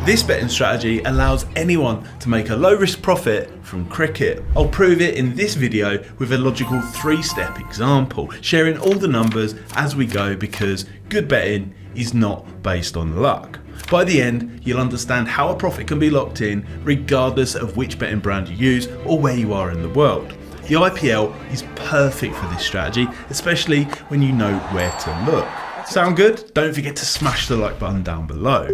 This betting strategy allows anyone to make a low risk profit from cricket. I'll prove it in this video with a logical 3-step example, sharing all the numbers as we go because good betting is not based on luck. By the end, you'll understand how a profit can be locked in regardless of which betting brand you use or where you are in the world. The IPL is perfect for this strategy, especially when you know where to look. Sound good? Don't forget to smash the like button down below.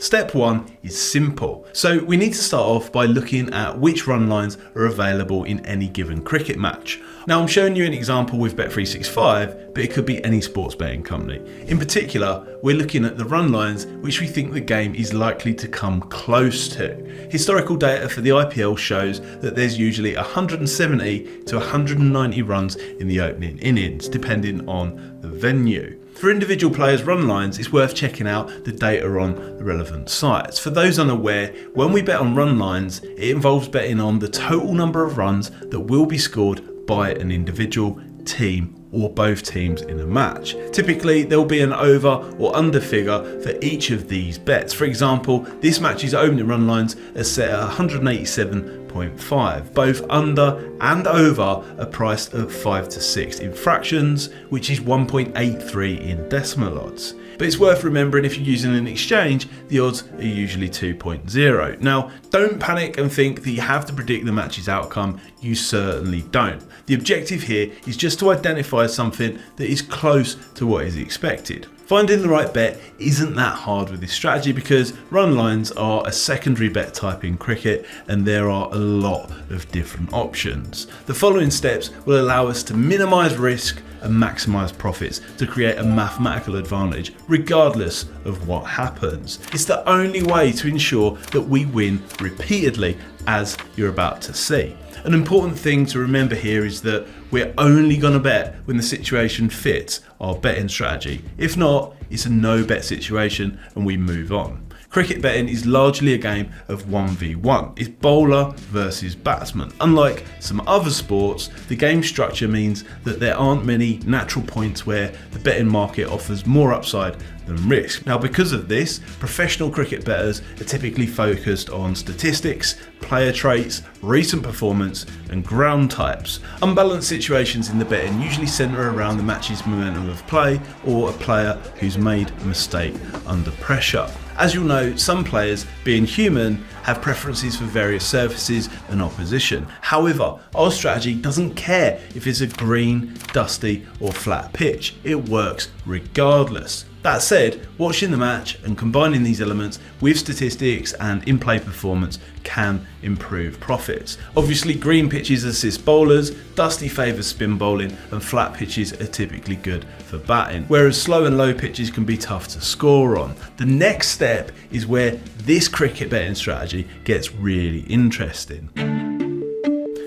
Step 1 is simple. So we need to start off by looking at which run lines are available in any given cricket match. Now I'm showing you an example with Bet365, but it could be any sports betting company. In particular, we're looking at the run lines which we think the game is likely to come close to. Historical data for the IPL shows that there's usually 170 to 190 runs in the opening innings, depending on the venue. For individual players' run lines, it's worth checking out the data on the relevant sites. For those unaware, when we bet on run lines, it involves betting on the total number of runs that will be scored by an individual, team, or both teams in a match. Typically, there will be an over or under figure for each of these bets. For example, this match's opening run lines are set at 187.5. Both under and over are priced at 5 to 6 in fractions, which is 1.83 in decimal odds. But it's worth remembering if you're using an exchange, the odds are usually 2.0. Now, don't panic and think that you have to predict the match's outcome. You certainly don't. The objective here is just to identify something that is close to what is expected. Finding the right bet isn't that hard with this strategy because run lines are a secondary bet type in cricket and there are a lot of different options. The following steps will allow us to minimise risk and maximise profits to create a mathematical advantage regardless of what happens. It's the only way to ensure that we win repeatedly, as you're about to see. An important thing to remember here is that we're only going to bet when the situation fits our betting strategy. If not, it's a no bet situation and we move on. Cricket betting is largely a game of 1v1. It's bowler versus batsman. Unlike some other sports, the game structure means that there aren't many natural points where the betting market offers more upside than risk. Now, because of this, professional cricket bettors are typically focused on statistics, player traits, recent performance, and ground types. Unbalanced situations in the betting usually centre around the match's momentum of play or a player who's made a mistake under pressure. As you'll know, some players, being human, have preferences for various surfaces and opposition. However, our strategy doesn't care if it's a green, dusty, or flat pitch. It works regardless. That said, watching the match and combining these elements with statistics and in-play performance can improve profits. Obviously, green pitches assist bowlers, dusty favours spin bowling, and flat pitches are typically good for batting, whereas slow and low pitches can be tough to score on. The next step is where this cricket betting strategy gets really interesting.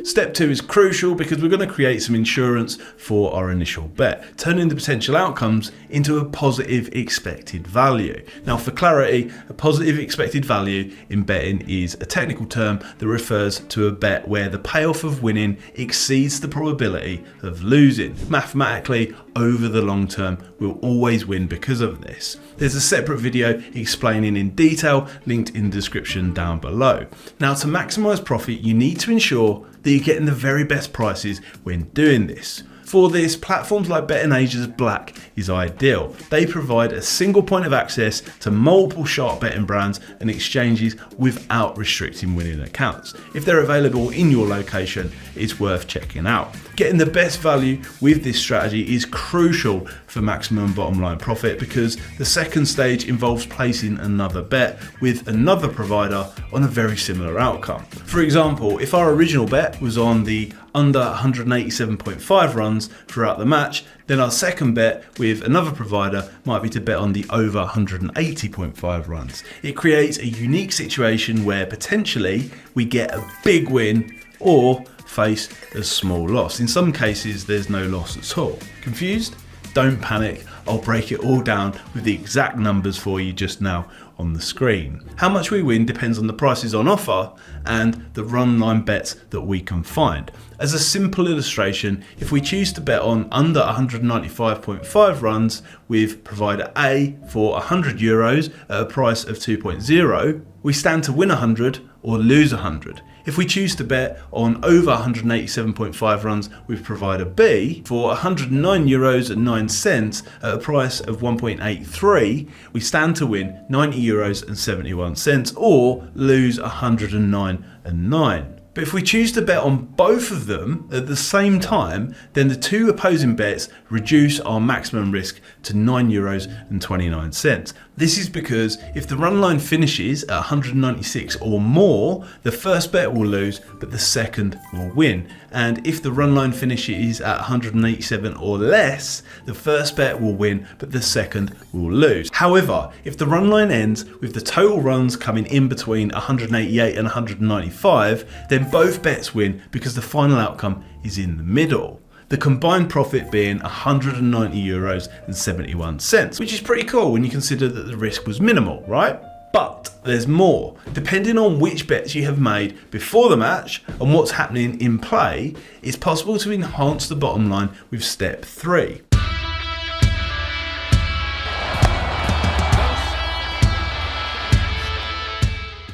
Step 2 is crucial because we're going to create some insurance for our initial bet, turning the potential outcomes into a positive expected value. Now, for clarity, a positive expected value in betting is a technical term that refers to a bet where the payoff of winning exceeds the probability of losing. Mathematically, over the long term, we'll always win because of this. There's a separate video explaining in detail, linked in the description down below. Now, to maximise profit, you need to ensure that you're getting the very best prices when doing this. For this, platforms like BettingAsia's Black is ideal. They provide a single point of access to multiple sharp betting brands and exchanges without restricting winning accounts. If they're available in your location, it's worth checking out. Getting the best value with this strategy is crucial for maximum bottom line profit because the second stage involves placing another bet with another provider on a very similar outcome. For example, if our original bet was on the under 187.5 runs throughout the match, then our second bet with another provider might be to bet on the over 180.5 runs. It creates a unique situation where potentially we get a big win or face a small loss. In some cases, there's no loss at all. Confused? Don't panic. I'll break it all down with the exact numbers for you just now on the screen. How much we win depends on the prices on offer and the run line bets that we can find. As a simple illustration, if we choose to bet on under 195.5 runs with provider A for €100 at a price of 2.0, we stand to win 100 or lose 100. If we choose to bet on over 187.5 runs with provider B for €109.09 at a price of 1.83, we stand to win €90.71 or lose 109.09. But if we choose to bet on both of them at the same time, then the two opposing bets reduce our maximum risk to €9.29. This is because if the run line finishes at 196 or more, the first bet will lose, but the second will win. And if the run line finishes at 187 or less, the first bet will win, but the second will lose. However, if the run line ends with the total runs coming in between 188 and 195, then both bets win because the final outcome is in the middle. The combined profit being €190.71, which is pretty cool when you consider that the risk was minimal, right? But there's more. Depending on which bets you have made before the match and what's happening in play, it's possible to enhance the bottom line with step 3.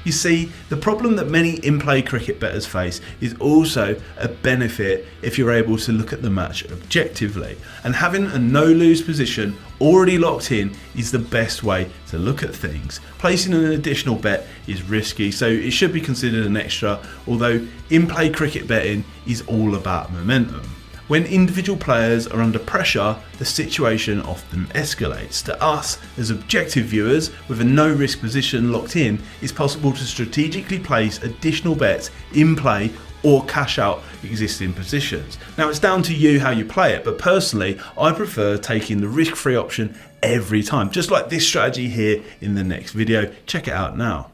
You see, the problem that many in-play cricket bettors face is also a benefit if you're able to look at the match objectively. And having a no-lose position already locked in is the best way to look at things. Placing an additional bet is risky, so it should be considered an extra, although in-play cricket betting is all about momentum. When individual players are under pressure, the situation often escalates. To us, as objective viewers, with a no-risk position locked in, it's possible to strategically place additional bets in play or cash out existing positions. Now, it's down to you how you play it, but personally, I prefer taking the risk-free option every time, just like this strategy here in the next video. Check it out now.